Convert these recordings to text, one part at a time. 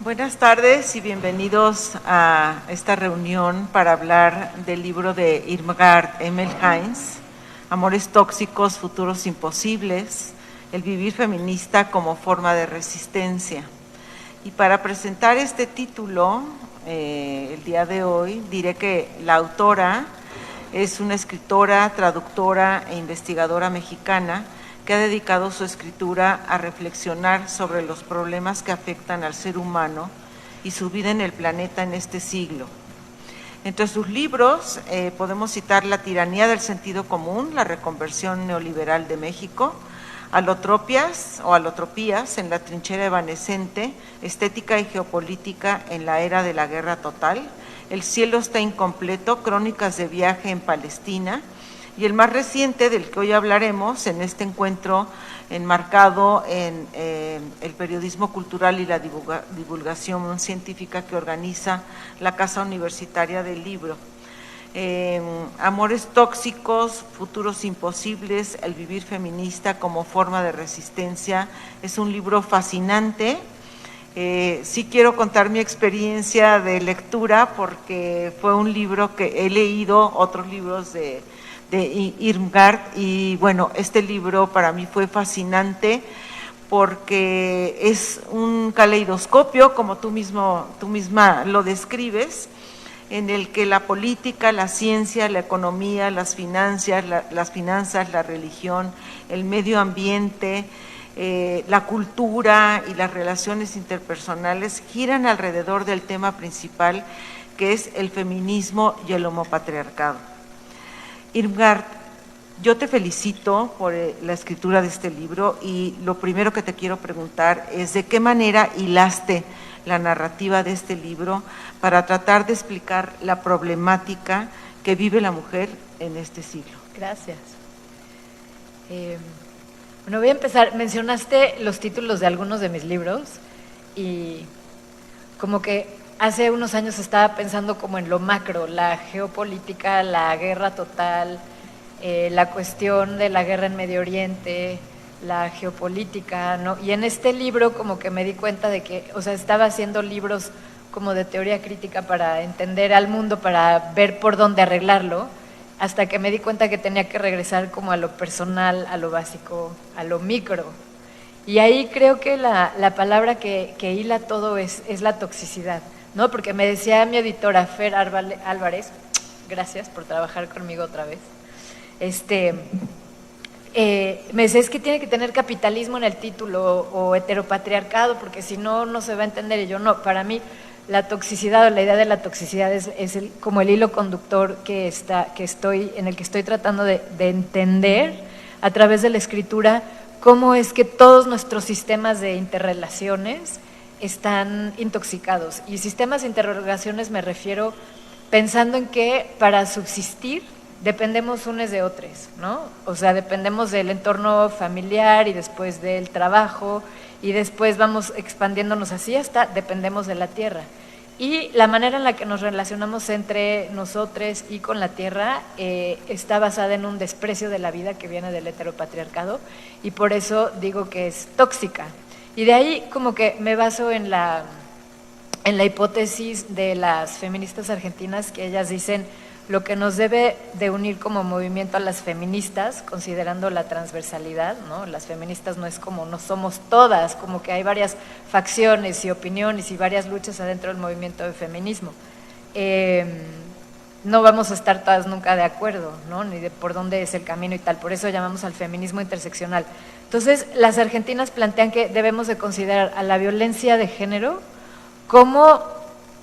Buenas tardes y bienvenidos a esta reunión para hablar del libro de Irmgard Emelheinz, Amores tóxicos, futuros imposibles, el vivir feminista como forma de resistencia. Y para presentar este título, el día de hoy, diré que la autora es una escritora, traductora e investigadora mexicana que ha dedicado su escritura a reflexionar sobre los problemas que afectan al ser humano y su vida en el planeta en este siglo. Entre sus libros podemos citar La tiranía del sentido común, la reconversión neoliberal de México, Alotropias en la trinchera evanescente, estética y geopolítica en la era de la guerra total, El cielo está incompleto, crónicas de viaje en Palestina, y el más reciente del que hoy hablaremos en este encuentro enmarcado en el periodismo cultural y la divulgación científica que organiza la Casa Universitaria del Libro. Amores tóxicos, futuros imposibles, el vivir feminista como forma de resistencia. Es un libro fascinante. Sí quiero contar mi experiencia de lectura porque fue un libro que he leído otros libros de Irmgard y bueno, este libro para mí fue fascinante porque es un caleidoscopio, como tú misma lo describes, en el que la política, la ciencia, la economía, las finanzas, la religión, el medio ambiente, la cultura y las relaciones interpersonales giran alrededor del tema principal, que es el feminismo y el homopatriarcado. Irmgard, yo te felicito por la escritura de este libro y lo primero que te quiero preguntar es de qué manera hilaste la narrativa de este libro para tratar de explicar la problemática que vive la mujer en este siglo. Gracias. Bueno, voy a empezar. Mencionaste los títulos de algunos de mis libros y como que hace unos años estaba pensando como en lo macro, la geopolítica, la guerra total, la cuestión de la guerra en Medio Oriente, la geopolítica, ¿no? Y en este libro como que me di cuenta de que, o sea, estaba haciendo libros como de teoría crítica para entender al mundo, para ver por dónde arreglarlo, hasta que me di cuenta que tenía que regresar como a lo personal, a lo básico, a lo micro. Y ahí creo que la palabra que hila todo es la toxicidad, ¿no? Porque me decía mi editora Fer Álvarez, gracias por trabajar conmigo otra vez, me decía, es que tiene que tener capitalismo en el título o heteropatriarcado, porque si no, no se va a entender. Y yo no, para mí la toxicidad o la idea de la toxicidad es como el hilo conductor en el que estoy tratando de entender a través de la escritura cómo es que todos nuestros sistemas de interrelaciones están intoxicados. Y sistemas de interrogaciones me refiero pensando en que para subsistir dependemos unos de otros, ¿no? O sea, dependemos del entorno familiar y después del trabajo y después vamos expandiéndonos así hasta dependemos de la tierra. Y la manera en la que nos relacionamos entre nosotros y con la tierra está basada en un desprecio de la vida que viene del heteropatriarcado y por eso digo que es tóxica. Y de ahí como que me baso en la hipótesis de las feministas argentinas, que ellas dicen lo que nos debe de unir como movimiento a las feministas, considerando la transversalidad, ¿no? Las feministas no es como no somos todas, como que hay varias facciones y opiniones y varias luchas adentro del movimiento de feminismo. No vamos a estar todas nunca de acuerdo, ¿no? Ni de por dónde es el camino y tal, por eso llamamos al feminismo interseccional. Entonces, las argentinas plantean que debemos de considerar a la violencia de género como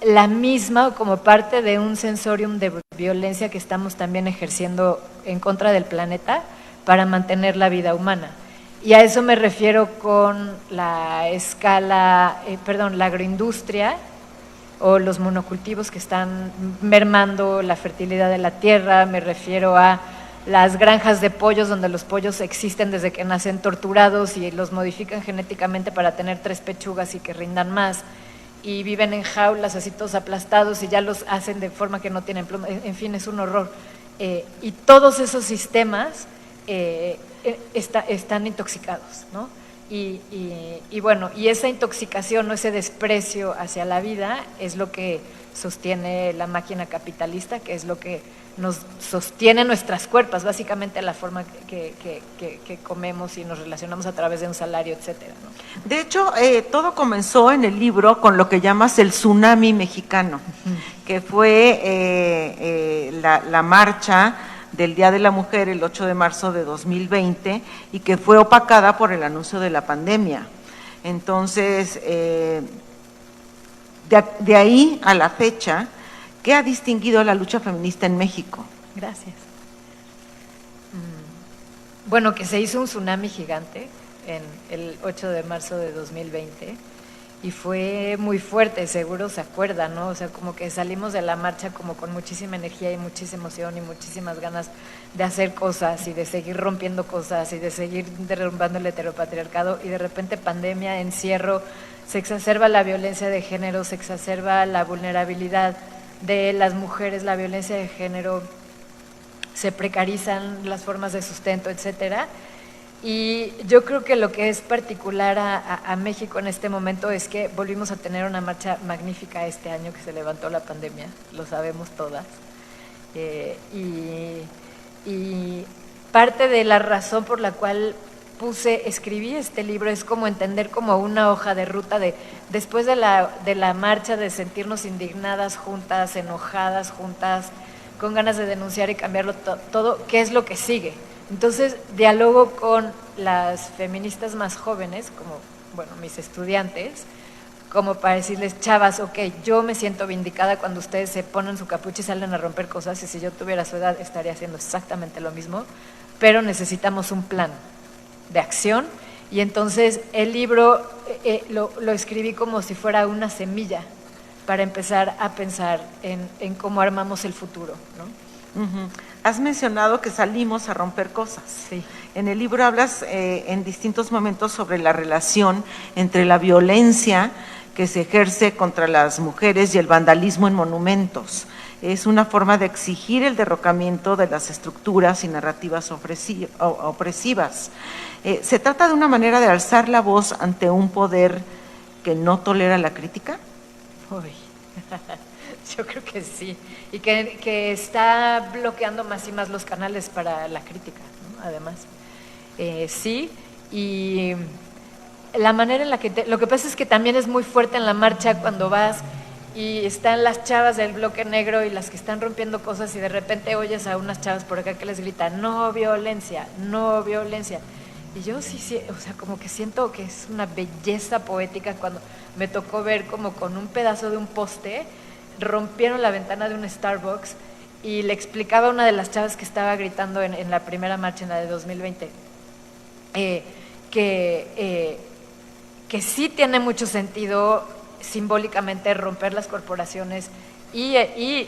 la misma o como parte de un sensorium de violencia que estamos también ejerciendo en contra del planeta para mantener la vida humana. Y a eso me refiero con la la agroindustria o los monocultivos que están mermando la fertilidad de la tierra, me refiero a las granjas de pollos donde los pollos existen desde que nacen torturados y los modifican genéticamente para tener 3 pechugas y que rindan más. y viven en jaulas así todos aplastados y ya los hacen de forma que no tienen pluma, en fin, es un horror. Y todos esos sistemas están intoxicados, ¿no? Y bueno, y esa intoxicación o ese desprecio hacia la vida es lo que sostiene la máquina capitalista, que es lo que nos sostiene nuestras cuerpos, básicamente la forma que comemos y nos relacionamos a través de un salario, etcétera, ¿no? De hecho, todo comenzó en el libro con lo que llamas el tsunami mexicano, que fue la marcha del Día de la Mujer el 8 de marzo de 2020 y que fue opacada por el anuncio de la pandemia. Entonces, de ahí a la fecha, ¿qué ha distinguido la lucha feminista en México? Gracias. Bueno, que se hizo un tsunami gigante en el 8 de marzo de 2020 y fue muy fuerte, seguro se acuerdan, ¿no? O sea, como que salimos de la marcha como con muchísima energía y muchísima emoción y muchísimas ganas de hacer cosas y de seguir rompiendo cosas y de seguir derrumbando el heteropatriarcado y de repente pandemia, encierro, se exacerba la violencia de género, se exacerba la vulnerabilidad de las mujeres, la violencia de género, se precarizan las formas de sustento, etcétera. Y yo creo que lo que es particular a México en este momento es que volvimos a tener una marcha magnífica este año que se levantó la pandemia, lo sabemos todas. Y parte de la razón por la cual escribí este libro es como entender como una hoja de ruta de después de la marcha, de sentirnos indignadas juntas, enojadas juntas, con ganas de denunciar y cambiarlo todo, ¿qué es lo que sigue? Entonces, dialogo con las feministas más jóvenes, como, bueno, mis estudiantes, como para decirles, chavas, ok, yo me siento vindicada cuando ustedes se ponen su capucha y salen a romper cosas, y si yo tuviera su edad estaría haciendo exactamente lo mismo, pero necesitamos un plan de acción, y entonces el libro lo escribí como si fuera una semilla para empezar a pensar en cómo armamos el futuro, ¿no? Uh-huh. Has mencionado que salimos a romper cosas. Sí. En el libro hablas en distintos momentos sobre la relación entre la violencia que se ejerce contra las mujeres y el vandalismo en monumentos. Es una forma de exigir el derrocamiento de las estructuras y narrativas opresivas. ¿Se trata de una manera de alzar la voz ante un poder que no tolera la crítica? Uy. Yo creo que sí, y que está bloqueando más y más los canales para la crítica, ¿no? Además, sí, y la manera en la que lo que pasa es que también es muy fuerte en la marcha cuando vas y están las chavas del bloque negro y las que están rompiendo cosas y de repente oyes a unas chavas por acá que les gritan no violencia, no violencia. Y yo sí, o sea, como que siento que es una belleza poética cuando me tocó ver como con un pedazo de un poste rompieron la ventana de un Starbucks y le explicaba a una de las chavas que estaba gritando en la primera marcha, en la de 2020, que sí tiene mucho sentido simbólicamente romper las corporaciones y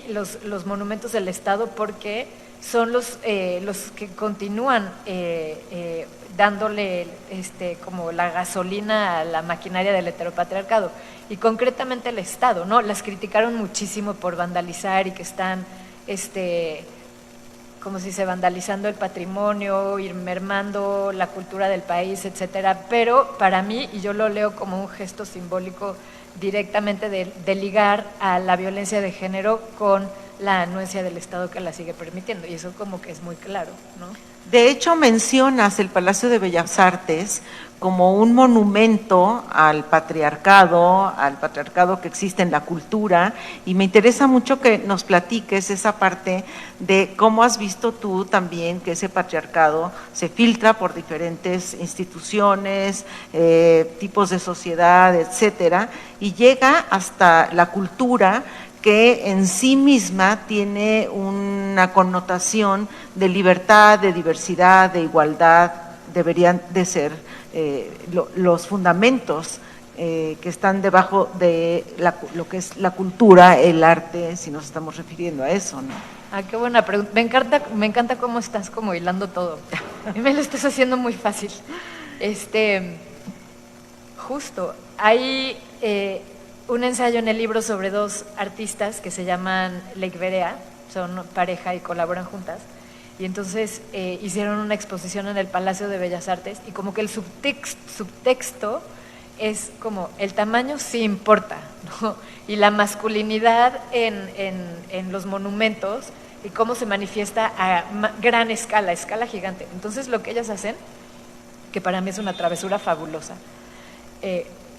los monumentos del Estado porque son los que continúan dándole como la gasolina a la maquinaria del heteropatriarcado y concretamente el Estado, ¿no? Las criticaron muchísimo por vandalizar y que están como si se vandalizando el patrimonio, ir mermando la cultura del país, etcétera, pero para mí, y yo lo leo como un gesto simbólico directamente de ligar a la violencia de género con la anuencia del Estado que la sigue permitiendo, y eso como que es muy claro, ¿no? De hecho, mencionas el Palacio de Bellas Artes como un monumento al patriarcado que existe en la cultura, y me interesa mucho que nos platiques esa parte de cómo has visto tú también que ese patriarcado se filtra por diferentes instituciones, tipos de sociedad, etcétera, y llega hasta la cultura que en sí misma tiene una connotación de libertad, de diversidad, de igualdad, deberían de ser los fundamentos que están debajo de lo que es la cultura, el arte, si nos estamos refiriendo a eso, ¿no? Ah, qué buena pregunta. Me encanta cómo estás como hilando todo. A mí me lo estás haciendo muy fácil. Justo, hay un ensayo en el libro sobre dos artistas que se llaman Lake Berea, son pareja y colaboran juntas, y entonces hicieron una exposición en el Palacio de Bellas Artes, y como que el subtexto es como el tamaño sí importa, ¿no? Y la masculinidad en los monumentos y cómo se manifiesta a gran escala gigante. Entonces lo que ellas hacen, que para mí es una travesura fabulosa,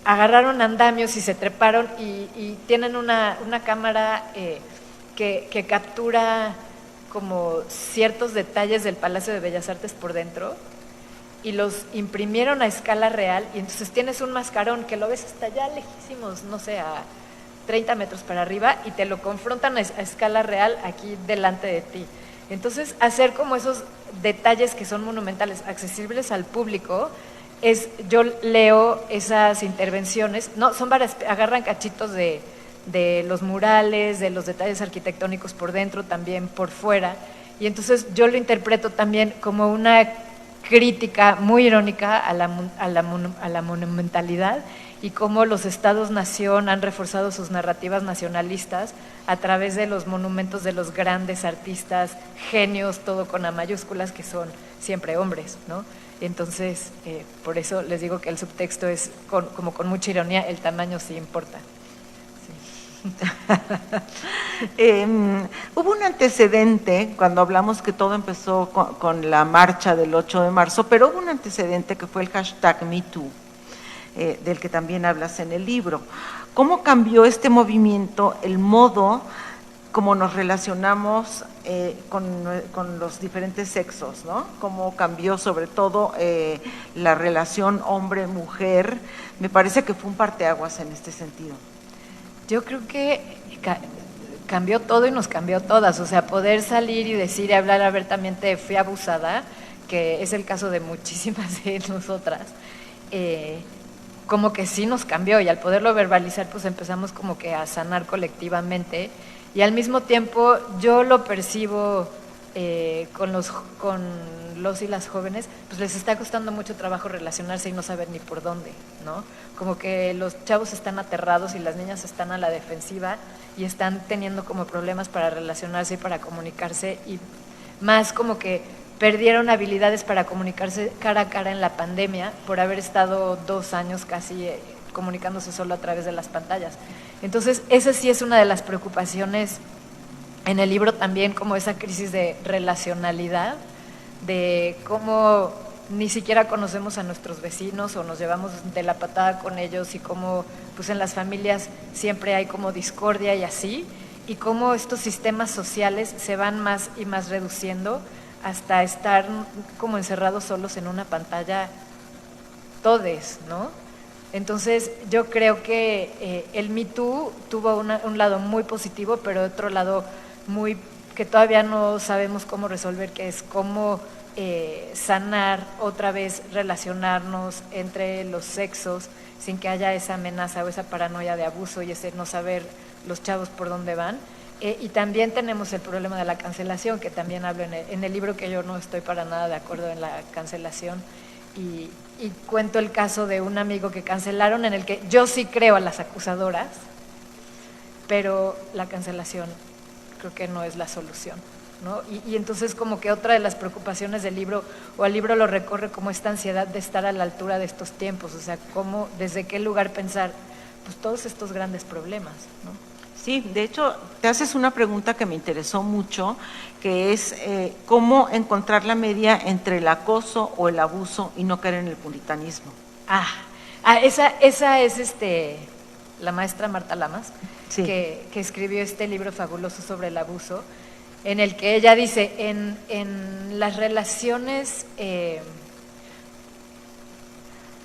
agarraron andamios y se treparon y tienen una cámara que captura como ciertos detalles del Palacio de Bellas Artes por dentro, y los imprimieron a escala real, y entonces tienes un mascarón que lo ves hasta allá lejísimos, no sé, a 30 metros para arriba, y te lo confrontan a escala real aquí delante de ti. Entonces, hacer como esos detalles que son monumentales, accesibles al público, yo leo esas intervenciones, no, son varias, agarran cachitos de los murales, de los detalles arquitectónicos por dentro, también por fuera, y entonces yo lo interpreto también como una crítica muy irónica a la monumentalidad, y cómo los estados-nación han reforzado sus narrativas nacionalistas a través de los monumentos de los grandes artistas, genios, todo con A mayúsculas, que son siempre hombres, ¿no? Entonces, por eso les digo que el subtexto es como con mucha ironía, el tamaño sí importa. Hubo un antecedente cuando hablamos que todo empezó con la marcha del 8 de marzo, pero hubo un antecedente que fue el hashtag #MeToo, del que también hablas en el libro. ¿Cómo cambió este movimiento el modo como nos relacionamos con los diferentes sexos, ¿no? Cómo cambió sobre todo la relación hombre-mujer? Me parece que fue un parteaguas en este sentido. Yo creo que cambió todo y nos cambió todas, o sea, poder salir y decir y hablar abiertamente fui abusada, que es el caso de muchísimas de nosotras, como que sí nos cambió, y al poderlo verbalizar pues empezamos como que a sanar colectivamente, y al mismo tiempo yo lo percibo con los y las jóvenes, pues les está costando mucho trabajo relacionarse y no saber ni por dónde, ¿no? Como que los chavos están aterrados y las niñas están a la defensiva y están teniendo como problemas para relacionarse y para comunicarse, y más como que perdieron habilidades para comunicarse cara a cara en la pandemia por haber estado 2 años casi comunicándose solo a través de las pantallas. Entonces, esa sí es una de las preocupaciones en el libro también, como esa crisis de relacionalidad, de cómo ni siquiera conocemos a nuestros vecinos o nos llevamos de la patada con ellos, y cómo pues en las familias siempre hay como discordia y así, y cómo estos sistemas sociales se van más y más reduciendo hasta estar como encerrados solos en una pantalla todes, ¿no? Entonces yo creo que el Me Too tuvo un lado muy positivo, pero otro lado que todavía no sabemos cómo resolver, que es cómo sanar otra vez, relacionarnos entre los sexos sin que haya esa amenaza o esa paranoia de abuso y ese no saber los chavos por dónde van. Y también tenemos el problema de la cancelación, que también hablo en el libro, que yo no estoy para nada de acuerdo en la cancelación, y cuento el caso de un amigo que cancelaron, en el que yo sí creo a las acusadoras, pero la cancelación creo que no es la solución, ¿no? Y entonces como que otra de las preocupaciones del libro, o el libro lo recorre como esta ansiedad de estar a la altura de estos tiempos, o sea, cómo, desde qué lugar pensar pues todos estos grandes problemas, ¿no? Sí, de hecho, te haces una pregunta que me interesó mucho, que es cómo encontrar la media entre el acoso o el abuso y no caer en el puritanismo. Esa es la maestra Marta Lamas, sí, que escribió este libro fabuloso sobre el abuso, en el que ella dice, en las relaciones,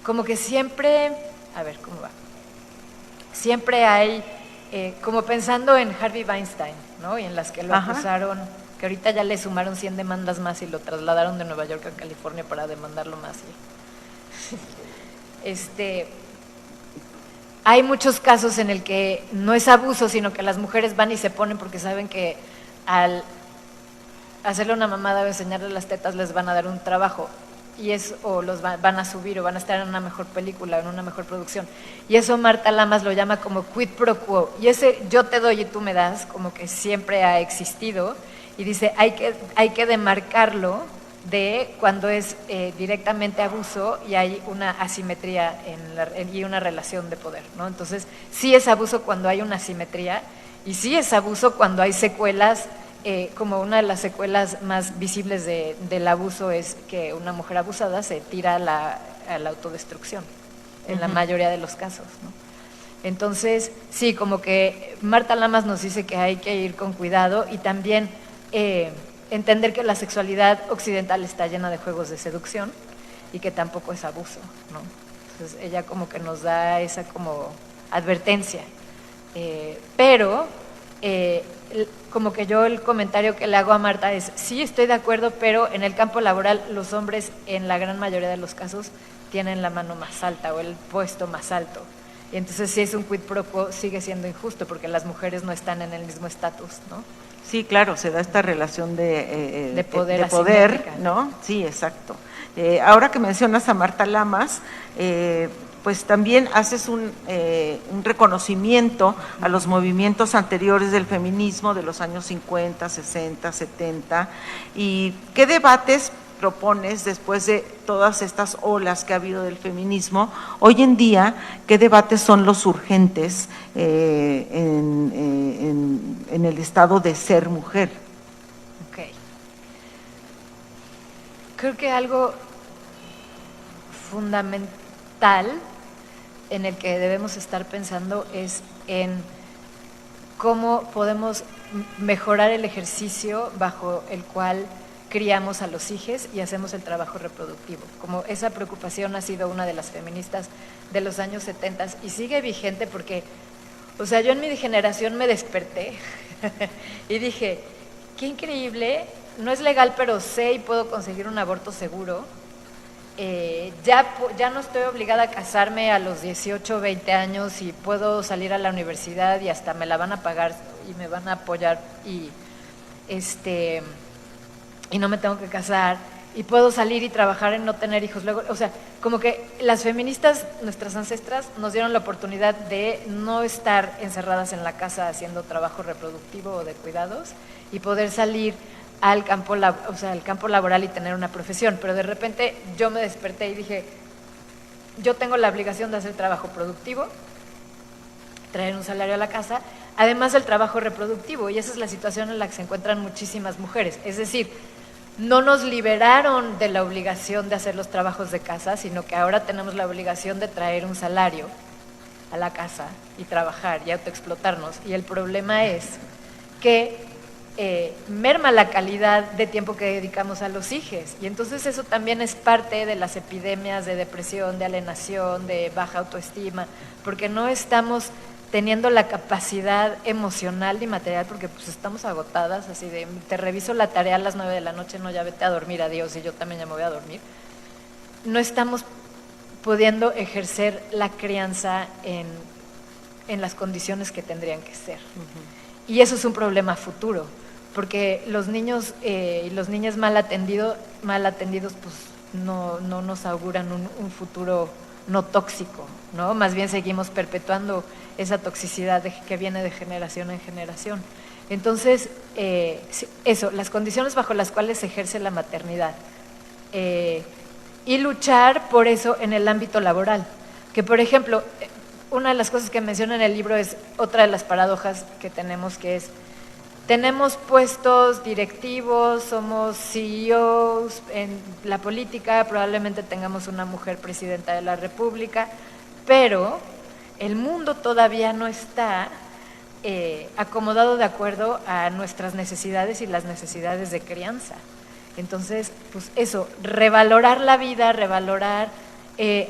como que siempre, a ver, ¿cómo va? Siempre hay, como pensando en Harvey Weinstein, ¿no? Y en las que lo acusaron, que ahorita ya le sumaron 100 demandas más y lo trasladaron de Nueva York a California para demandarlo más. Hay muchos casos en el que no es abuso, sino que las mujeres van y se ponen porque saben que al hacerle una mamada o enseñarle las tetas les van a dar un trabajo. o los van a subir o van a estar en una mejor película, en una mejor producción. Y eso Marta Lamas lo llama como quid pro quo. Y ese yo te doy y tú me das, como que siempre ha existido. Y dice, hay que demarcarlo de cuando es directamente abuso y hay una asimetría y una relación de poder, ¿no? Entonces, sí es abuso cuando hay una asimetría y sí es abuso cuando hay secuelas. Como una de las secuelas más visibles del abuso es que una mujer abusada se tira a la autodestrucción, en la mayoría de los casos, ¿no? Entonces, sí, como que Marta Lamas nos dice que hay que ir con cuidado y también entender que la sexualidad occidental está llena de juegos de seducción y que tampoco es abuso, ¿no? Entonces, ella como que nos da esa como advertencia, pero como que yo el comentario que le hago a Marta es, sí estoy de acuerdo, pero en el campo laboral los hombres en la gran mayoría de los casos tienen la mano más alta o el puesto más alto. Y entonces si es un quid pro quo sigue siendo injusto porque las mujeres no están en el mismo estatus, ¿no? Sí, claro, se da esta relación de poder, ¿no? Sí, exacto. Ahora que mencionas a Marta Lamas, pues también haces un reconocimiento a los movimientos anteriores del feminismo de los años 50, 60, 70, y ¿qué debates propones después de todas estas olas que ha habido del feminismo? Hoy en día, ¿qué debates son los urgentes en el estado de ser mujer? Ok. Creo que algo fundamental en el que debemos estar pensando es en cómo podemos mejorar el ejercicio bajo el cual criamos a los hijos y hacemos el trabajo reproductivo. Como esa preocupación ha sido una de las feministas de los años 70 y sigue vigente porque, o sea, yo en mi generación me desperté y dije, qué increíble, no es legal, pero sé y puedo conseguir un aborto seguro. Ya no estoy obligada a casarme a los 18, 20 años y puedo salir a la universidad y hasta me la van a pagar y me van a apoyar y no me tengo que casar y puedo salir y trabajar en no tener hijos. Luego, o sea, como que las feministas, nuestras ancestras, nos dieron la oportunidad de no estar encerradas en la casa haciendo trabajo reproductivo o de cuidados y poder salir al campo, al campo laboral y tener una profesión, pero de repente yo me desperté y dije, yo tengo la obligación de hacer trabajo productivo, traer un salario a la casa, además del trabajo reproductivo, y esa es la situación en la que se encuentran muchísimas mujeres, es decir, no nos liberaron de la obligación de hacer los trabajos de casa, sino que ahora tenemos la obligación de traer un salario a la casa y trabajar y autoexplotarnos, y el problema es que merma la calidad de tiempo que dedicamos a los hijos y entonces eso también es parte de las epidemias de depresión, de alienación, de baja autoestima, porque no estamos teniendo la capacidad emocional y material porque pues estamos agotadas, así de te reviso la tarea a las 9 de la noche, no, ya vete a dormir, adiós, y yo también ya me voy a dormir. No estamos pudiendo ejercer la crianza en las condiciones que tendrían que ser. Y eso es un problema futuro, porque los niños y las niñas mal atendidos pues no nos auguran un futuro no tóxico, ¿no? Más bien seguimos perpetuando esa toxicidad que viene de generación en generación. Entonces, eso, las condiciones bajo las cuales se ejerce la maternidad y luchar por eso en el ámbito laboral, que por ejemplo, una de las cosas que menciona en el libro es otra de las paradojas que tenemos, que es tenemos puestos directivos, somos CEOs en la política, probablemente tengamos una mujer presidenta de la República, pero el mundo todavía no está acomodado de acuerdo a nuestras necesidades y las necesidades de crianza. Entonces, pues eso, revalorar la vida, revalorar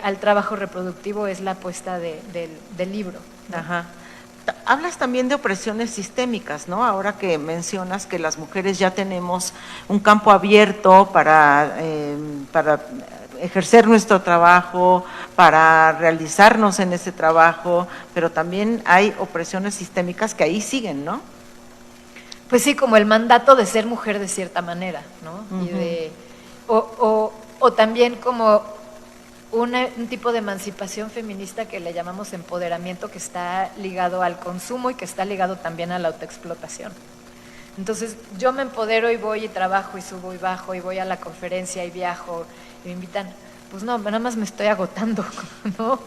al trabajo reproductivo es la apuesta del libro, ¿no? Ajá. Hablas también de opresiones sistémicas, ¿no? Ahora que mencionas que las mujeres ya tenemos un campo abierto para ejercer nuestro trabajo, para realizarnos en ese trabajo, pero también hay opresiones sistémicas que ahí siguen, ¿no? Pues sí, como el mandato de ser mujer de cierta manera, ¿no? Y de, o o también como un tipo de emancipación feminista que le llamamos empoderamiento, que está ligado al consumo y que está ligado también a la autoexplotación. Entonces yo me empodero y voy y trabajo y subo y bajo y voy a la conferencia y viajo y me invitan, pues no, nada más me estoy agotando, ¿no?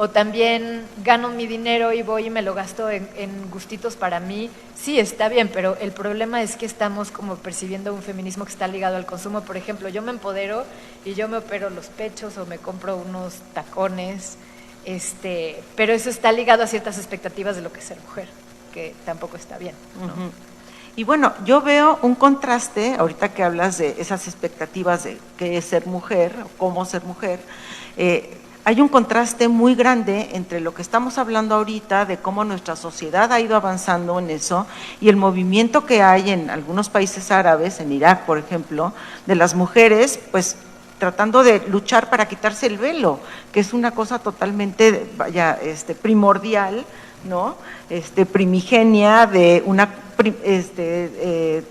O también gano mi dinero y voy y me lo gasto en gustitos para mí. Sí, está bien, pero el problema es que estamos como percibiendo un feminismo que está ligado al consumo. Por ejemplo, yo me empodero y yo me opero los pechos o me compro unos tacones, pero eso está ligado a ciertas expectativas de lo que es ser mujer, que tampoco está bien, ¿no? Y bueno, yo veo un contraste, ahorita que hablas de esas expectativas de qué es ser mujer, o cómo ser mujer, hay un contraste muy grande entre lo que estamos hablando ahorita de cómo nuestra sociedad ha ido avanzando en eso y el movimiento que hay en algunos países árabes, en Irak, por ejemplo, de las mujeres, pues tratando de luchar para quitarse el velo, que es una cosa totalmente, primordial, ¿no? Primigenia de una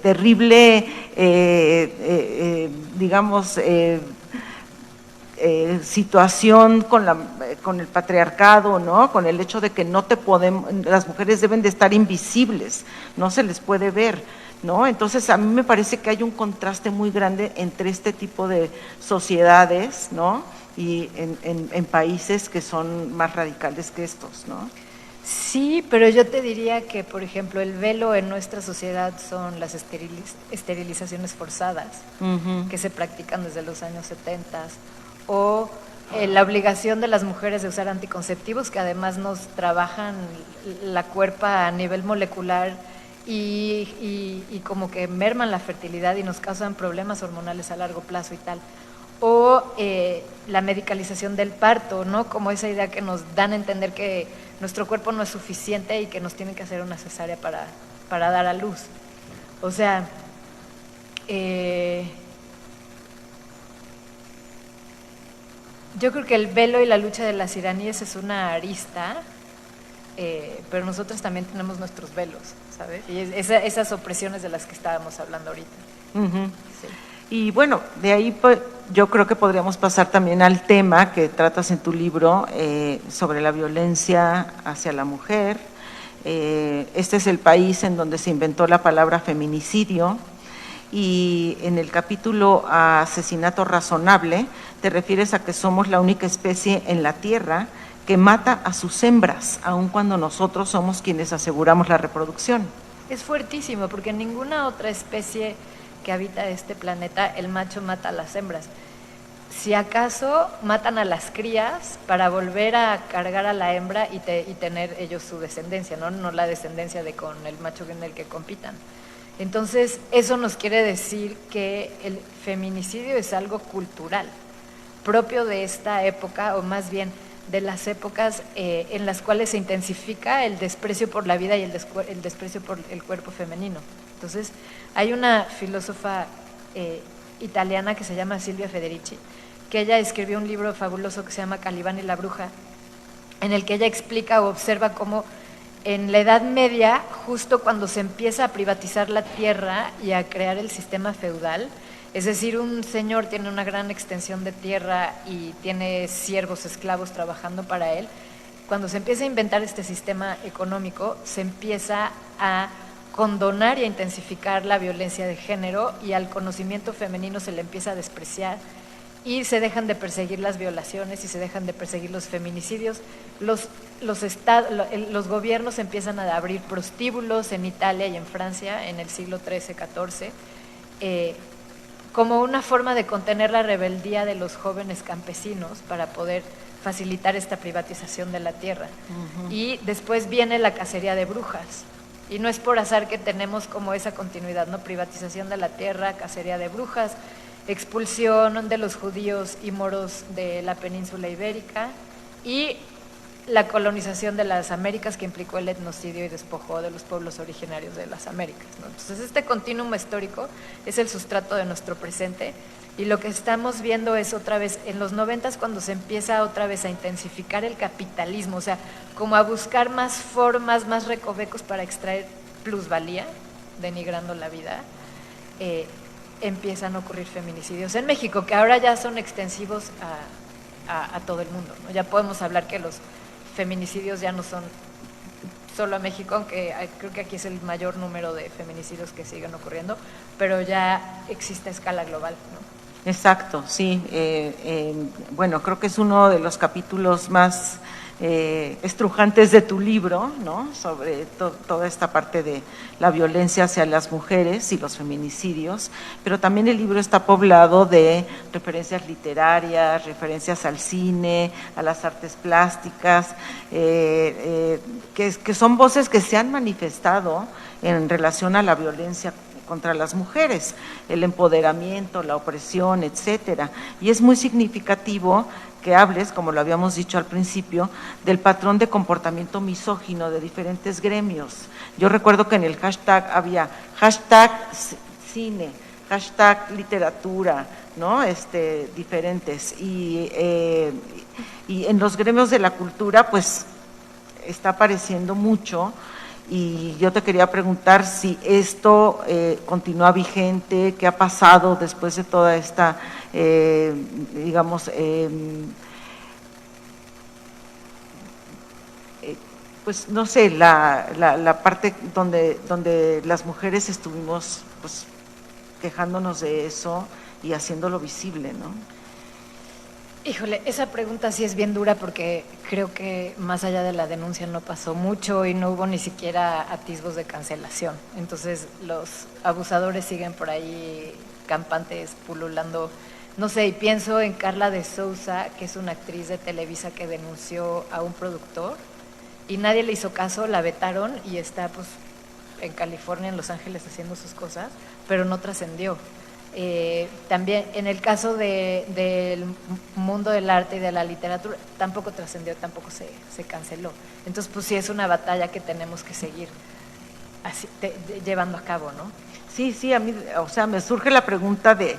terrible, digamos, situación con el patriarcado, ¿no? Con el hecho de que las mujeres deben de estar invisibles, no se les puede ver, ¿no? Entonces a mí me parece que hay un contraste muy grande entre este tipo de sociedades, ¿no? Y en países que son más radicales que estos, ¿no? Sí, pero yo te diría que, por ejemplo, el velo en nuestra sociedad son las esterilizaciones forzadas, que se practican desde los años 70, o la obligación de las mujeres de usar anticonceptivos, que además nos trabajan la cuerpa a nivel molecular y como que merman la fertilidad y nos causan problemas hormonales a largo plazo y tal. O la medicalización del parto, ¿no? Como esa idea que nos dan a entender que nuestro cuerpo no es suficiente y que nos tienen que hacer una cesárea para dar a luz. O sea, yo creo que el velo y la lucha de las iraníes es una arista, pero nosotros también tenemos nuestros velos, ¿sabes? Y esas opresiones de las que estábamos hablando ahorita. Sí. Y bueno, de ahí pues, yo creo que podríamos pasar también al tema que tratas en tu libro sobre la violencia hacia la mujer. Este es el país en donde se inventó la palabra feminicidio y en el capítulo Asesinato razonable te refieres a que somos la única especie en la Tierra que mata a sus hembras, aun cuando nosotros somos quienes aseguramos la reproducción. Es fuertísimo porque en ninguna otra especie que habita este planeta el macho mata a las hembras. Si acaso matan a las crías para volver a cargar a la hembra y tener ellos su descendencia, no la descendencia de con el macho en el que compitan. Entonces eso nos quiere decir que el feminicidio es algo cultural, propio de esta época, o más bien de las épocas en las cuales se intensifica el desprecio por la vida y el desprecio por el cuerpo femenino. Entonces, hay una filósofa italiana que se llama Silvia Federici, que ella escribió un libro fabuloso que se llama Calibán y la bruja, en el que ella explica o observa cómo en la Edad Media, justo cuando se empieza a privatizar la tierra y a crear el sistema feudal, es decir, un señor tiene una gran extensión de tierra y tiene siervos, esclavos trabajando para él, cuando se empieza a inventar este sistema económico, se empieza a condonar y a intensificar la violencia de género y al conocimiento femenino se le empieza a despreciar y se dejan de perseguir las violaciones y se dejan de perseguir los feminicidios. Los gobiernos empiezan a abrir prostíbulos en Italia y en Francia en el siglo XIII, XIV, como una forma de contener la rebeldía de los jóvenes campesinos para poder facilitar esta privatización de la tierra. Y después viene la cacería de brujas. Y no es por azar que tenemos como esa continuidad, ¿no? Privatización de la tierra, cacería de brujas, expulsión de los judíos y moros de la península ibérica y la colonización de las Américas, que implicó el etnocidio y despojo de los pueblos originarios de las Américas, ¿no? Entonces este continuum histórico es el sustrato de nuestro presente y lo que estamos viendo es otra vez en los 90s cuando se empieza otra vez a intensificar el capitalismo, o sea, como a buscar más formas, más recovecos para extraer plusvalía, denigrando la vida. empiezan a ocurrir feminicidios en México, que ahora ya son extensivos a todo el mundo, ¿no? Ya podemos hablar que los feminicidios ya no son solo a México, aunque creo que aquí es el mayor número de feminicidios que siguen ocurriendo, pero ya existe a escala global, ¿no? Exacto, sí. Bueno, creo que es uno de los capítulos más estrujantes de tu libro, ¿no? Sobre toda esta parte de la violencia hacia las mujeres y los feminicidios, pero también el libro está poblado de referencias literarias, referencias al cine, a las artes plásticas, que son voces que se han manifestado en relación a la violencia contra las mujeres, el empoderamiento, la opresión, etcétera. Y es muy significativo que hables, como lo habíamos dicho al principio, del patrón de comportamiento misógino de diferentes gremios. Yo recuerdo que en el hashtag había hashtag cine, hashtag literatura, ¿no? Diferentes. Y en los gremios de la cultura, pues, está apareciendo mucho. Y yo te quería preguntar si esto continúa vigente, qué ha pasado después de toda esta, pues no sé, la parte donde las mujeres estuvimos pues quejándonos de eso y haciéndolo visible, ¿no? Híjole, esa pregunta sí es bien dura porque creo que más allá de la denuncia no pasó mucho y no hubo ni siquiera atisbos de cancelación. Entonces los abusadores siguen por ahí campantes, pululando. No sé, y pienso en Carla de Sousa, que es una actriz de Televisa que denunció a un productor y nadie le hizo caso, la vetaron y está pues en California, en Los Ángeles haciendo sus cosas, pero no trascendió. También en el caso del mundo del arte y de la literatura tampoco trascendió, tampoco se canceló. Entonces pues sí es una batalla que tenemos que seguir así, llevando a cabo, ¿no? Sí, a mí, o sea, me surge la pregunta de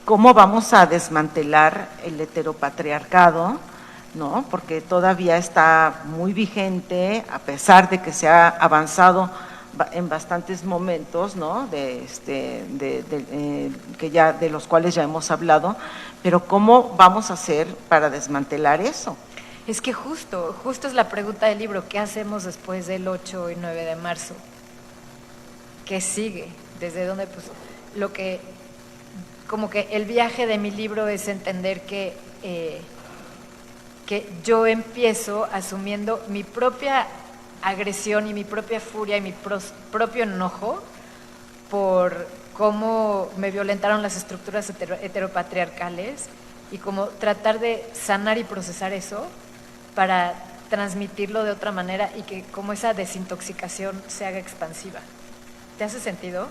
cómo vamos a desmantelar el heteropatriarcado, ¿no? Porque todavía está muy vigente, a pesar de que se ha avanzado en bastantes momentos, ¿no? Que ya de los cuales ya hemos hablado, pero ¿cómo vamos a hacer para desmantelar eso? Es que justo es la pregunta del libro, ¿qué hacemos después del 8 y 9 de marzo? ¿Qué sigue? ¿Desde dónde? Pues lo que, como que el viaje de mi libro es entender que yo empiezo asumiendo mi propia agresión y mi propia furia y mi propio enojo por cómo me violentaron las estructuras heteropatriarcales y como tratar de sanar y procesar eso para transmitirlo de otra manera y que como esa desintoxicación se haga expansiva. ¿Te hace sentido?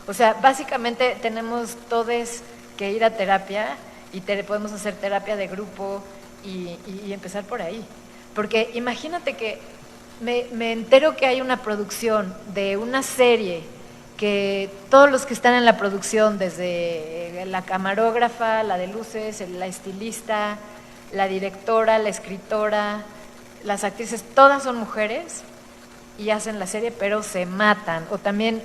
O sea, básicamente tenemos todos que ir a terapia y podemos hacer terapia de grupo y empezar por ahí. Porque imagínate que me entero que hay una producción de una serie que todos los que están en la producción, desde la camarógrafa, la de luces, la estilista, la directora, la escritora, las actrices, todas son mujeres y hacen la serie, pero se matan. O también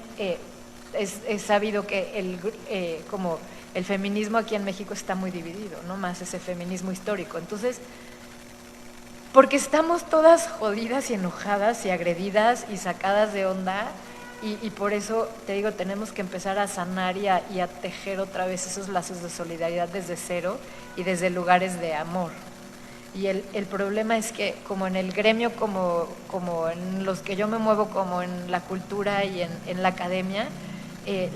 es sabido que como el feminismo aquí en México está muy dividido, no más ese feminismo histórico. Entonces, porque estamos todas jodidas y enojadas y agredidas y sacadas de onda y por eso, te digo, tenemos que empezar a sanar y a tejer otra vez esos lazos de solidaridad desde cero y desde lugares de amor. Y el problema es que como en el gremio, como en los que yo me muevo, como en la cultura y en la academia,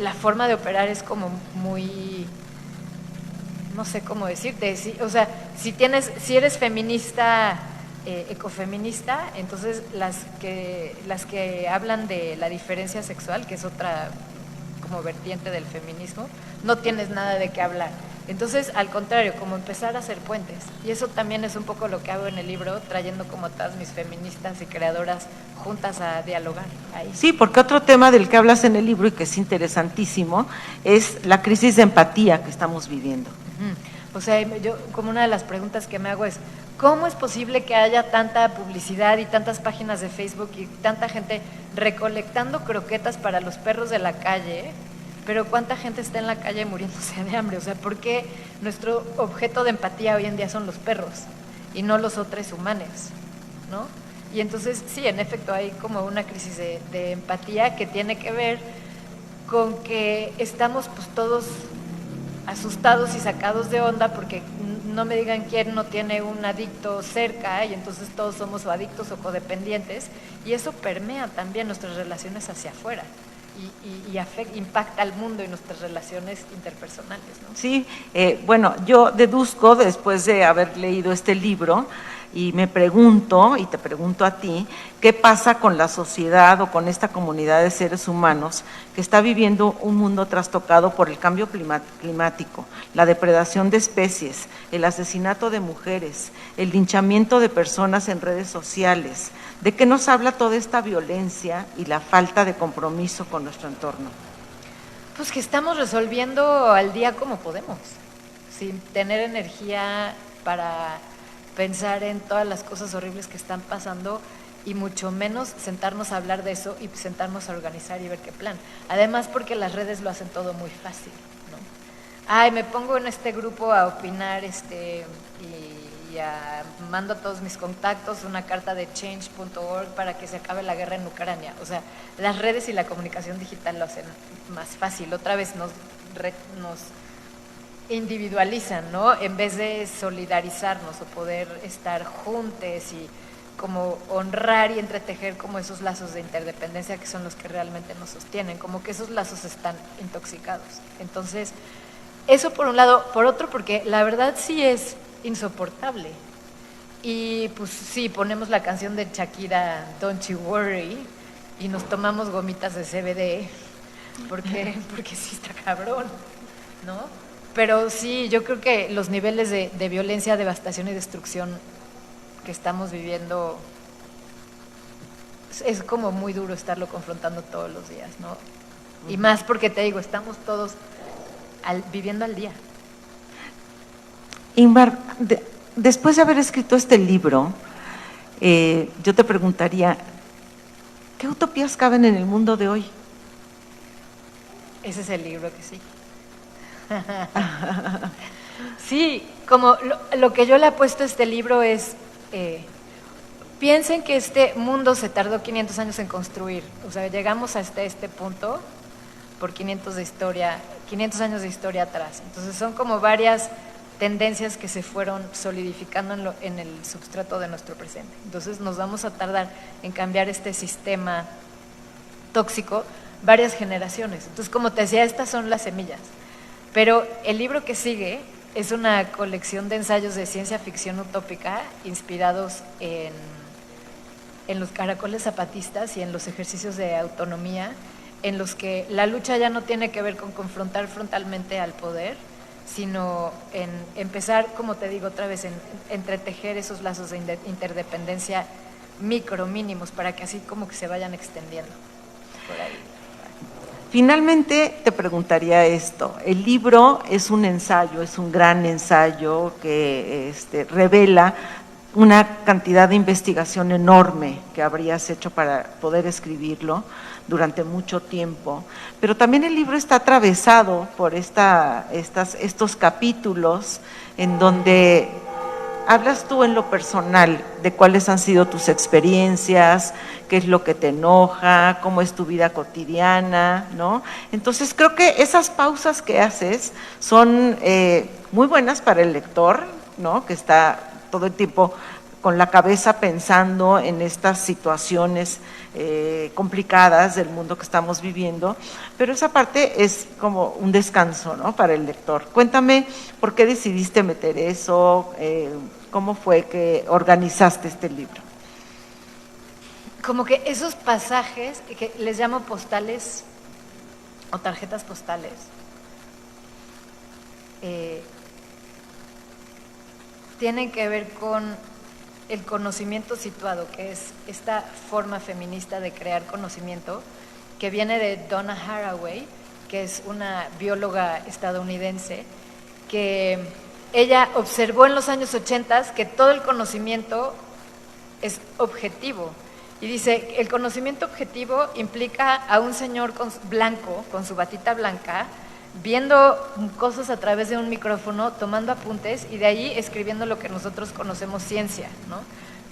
la forma de operar es como muy, no sé cómo decirte, o sea, si eres feminista, ecofeminista, entonces las que hablan de la diferencia sexual, que es otra como vertiente del feminismo, no tienes nada de qué hablar. Entonces, al contrario, como empezar a hacer puentes. Y eso también es un poco lo que hago en el libro, trayendo como todas mis feministas y creadoras juntas a dialogar ahí. Sí, porque otro tema del que hablas en el libro y que es interesantísimo es la crisis de empatía que estamos viviendo. O sea, yo como una de las preguntas que me hago es, ¿cómo es posible que haya tanta publicidad y tantas páginas de Facebook y tanta gente recolectando croquetas para los perros de la calle pero ¿cuánta gente está en la calle muriéndose de hambre? O sea, ¿por qué nuestro objeto de empatía hoy en día son los perros y no los otros humanos, ¿no? Y entonces, sí, en efecto, hay como una crisis de empatía que tiene que ver con que estamos pues todos asustados y sacados de onda porque no me digan quién no tiene un adicto cerca y entonces todos somos o adictos o codependientes y eso permea también nuestras relaciones hacia afuera y impacta al mundo y nuestras relaciones interpersonales, ¿no? Sí, bueno, yo deduzco después de haber leído este libro y me pregunto, y te pregunto a ti, ¿qué pasa con la sociedad o con esta comunidad de seres humanos que está viviendo un mundo trastocado por el cambio climático, la depredación de especies, el asesinato de mujeres, el linchamiento de personas en redes sociales? ¿De qué nos habla toda esta violencia y la falta de compromiso con nuestro entorno? Pues que estamos resolviendo al día como podemos, sin tener energía para pensar en todas las cosas horribles que están pasando y mucho menos sentarnos a hablar de eso y sentarnos a organizar y ver qué plan. Además porque las redes lo hacen todo muy fácil, ¿no? Ay, me pongo en este grupo a opinar mando a todos mis contactos una carta de change.org para que se acabe la guerra en Ucrania. O sea, las redes y la comunicación digital lo hacen más fácil. Otra vez nos individualizan, ¿no? En vez de solidarizarnos o poder estar juntos y como honrar y entretejer como esos lazos de interdependencia que son los que realmente nos sostienen, como que esos lazos están intoxicados. Entonces, eso por un lado. Por otro, porque la verdad sí es insoportable. Y pues sí, ponemos la canción de Shakira, Don't You Worry, y nos tomamos gomitas de CBD, porque sí está cabrón, ¿no? Pero sí, yo creo que los niveles de violencia, devastación y destrucción que estamos viviendo es como muy duro estarlo confrontando todos los días, ¿no? Y más porque te digo, estamos todos viviendo al día. Ingmar, después de haber escrito este libro, yo te preguntaría, ¿qué utopías caben en el mundo de hoy? Ese es el libro que sí. Sí, como lo que yo le he puesto a este libro es, piensen que este mundo se tardó 500 años en construir, o sea, llegamos hasta este punto por 500 años de historia atrás. Entonces son como varias tendencias que se fueron solidificando en el substrato de nuestro presente. Entonces nos vamos a tardar en cambiar este sistema tóxico varias generaciones. Entonces, como te decía, estas son las semillas. Pero el libro que sigue es una colección de ensayos de ciencia ficción utópica inspirados en los caracoles zapatistas y en los ejercicios de autonomía, en los que la lucha ya no tiene que ver con confrontar frontalmente al poder, sino en empezar, como te digo otra vez, en entretejer esos lazos de interdependencia mínimos para que así como que se vayan extendiendo por ahí. Finalmente te preguntaría esto, el libro es un ensayo, es un gran ensayo que revela una cantidad de investigación enorme que habrías hecho para poder escribirlo durante mucho tiempo, pero también el libro está atravesado por estos capítulos en donde hablas tú en lo personal de cuáles han sido tus experiencias, qué es lo que te enoja, cómo es tu vida cotidiana, ¿no? Entonces creo que esas pausas que haces son muy buenas para el lector, ¿no? Que está todo el tiempo con la cabeza pensando en estas situaciones complicadas del mundo que estamos viviendo, pero esa parte es como un descanso, ¿no? Para el lector. Cuéntame por qué decidiste meter eso, cómo fue que organizaste este libro. Como que esos pasajes, que les llamo postales o tarjetas postales, tienen que ver con el conocimiento situado, que es esta forma feminista de crear conocimiento que viene de Donna Haraway, que es una bióloga estadounidense, que ella observó en los años 80 que todo el conocimiento es objetivo Y dice, el conocimiento objetivo implica a un señor blanco, con su batita blanca, viendo cosas a través de un micrófono, tomando apuntes y de ahí escribiendo lo que nosotros conocemos ciencia, ¿no?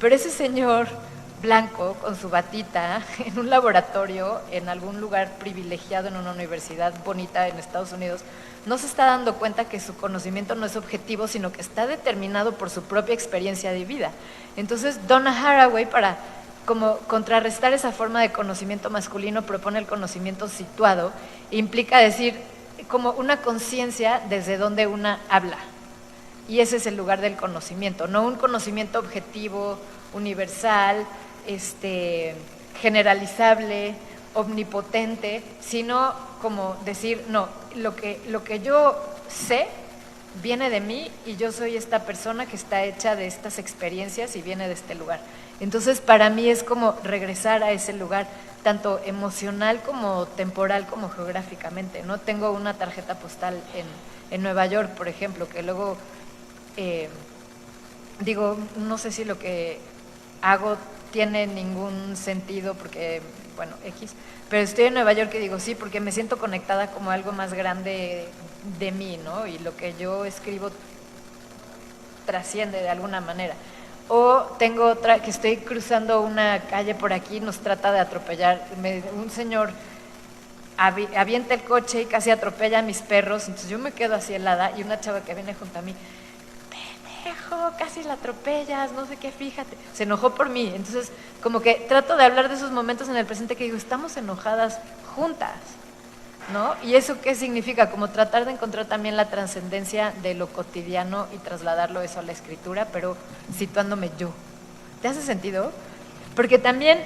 Pero ese señor blanco con su batita en un laboratorio, en algún lugar privilegiado en una universidad bonita en Estados Unidos, no se está dando cuenta que su conocimiento no es objetivo, sino que está determinado por su propia experiencia de vida. Entonces, Donna Haraway, para como contrarrestar esa forma de conocimiento masculino, propone el conocimiento situado, implica decir como una conciencia desde donde una habla. Y ese es el lugar del conocimiento, no un conocimiento objetivo, universal, generalizable, omnipotente, sino como decir, no, lo que yo sé viene de mí y yo soy esta persona que está hecha de estas experiencias y viene de este lugar. Entonces, para mí es como regresar a ese lugar, tanto emocional como temporal como geográficamente, ¿no? Tengo una tarjeta postal en Nueva York, por ejemplo, que luego digo, no sé si lo que hago tiene ningún sentido porque, bueno, pero estoy en Nueva York y digo sí, porque me siento conectada como algo más grande de mí, ¿no? Y lo que yo escribo trasciende de alguna manera. O tengo otra, que estoy cruzando una calle por aquí, nos trata de atropellar, un señor avienta el coche y casi atropella a mis perros, entonces yo me quedo así helada y una chava que viene junto a mí, pendejo, casi la atropellas, no sé qué, fíjate, se enojó por mí. Entonces como que trato de hablar de esos momentos en el presente que digo, estamos enojadas juntas, ¿no? ¿Y eso qué significa? Como tratar de encontrar también la trascendencia de lo cotidiano y trasladarlo eso a la escritura, pero situándome yo. ¿Te hace sentido? Porque también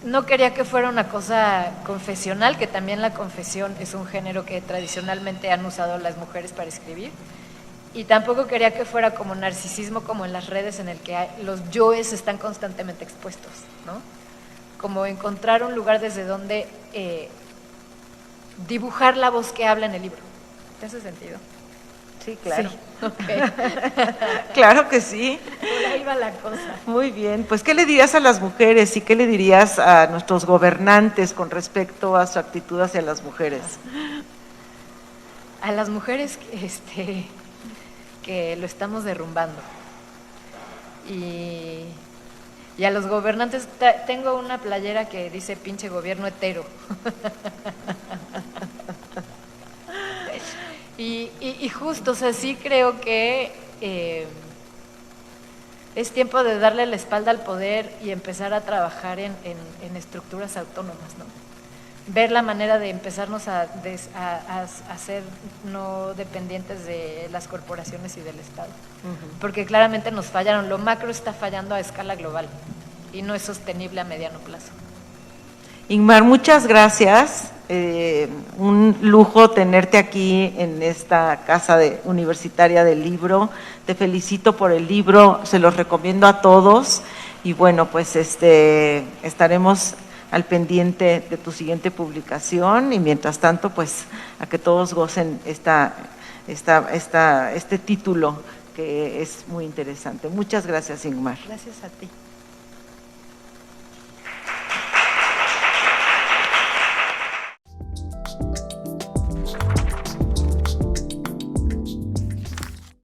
no quería que fuera una cosa confesional, que también la confesión es un género que tradicionalmente han usado las mujeres para escribir, y tampoco quería que fuera como narcisismo como en las redes en el que los yoes están constantemente expuestos, ¿no? Como encontrar un lugar desde donde dibujar la voz que habla en el libro. ¿Te hace sentido? Sí, claro. Sí, okay. Claro que sí. Por ahí va la cosa. Muy bien, pues ¿qué le dirías a las mujeres y qué le dirías a nuestros gobernantes con respecto a su actitud hacia las mujeres? A las mujeres que lo estamos derrumbando. Y a los gobernantes, tengo una playera que dice pinche gobierno hetero. y justo, o sea, sí creo que es tiempo de darle la espalda al poder y empezar a trabajar en estructuras autónomas, ¿no? Ver la manera de empezarnos a ser no dependientes de las corporaciones y del Estado. Porque claramente nos fallaron, lo macro está fallando a escala global y no es sostenible a mediano plazo. Ingmar, muchas gracias. Un lujo tenerte aquí en esta casa universitaria del libro. Te felicito por el libro, se los recomiendo a todos y bueno, pues estaremos al pendiente de tu siguiente publicación y mientras tanto, pues a que todos gocen este título que es muy interesante. Muchas gracias, Ingmar. Gracias a ti.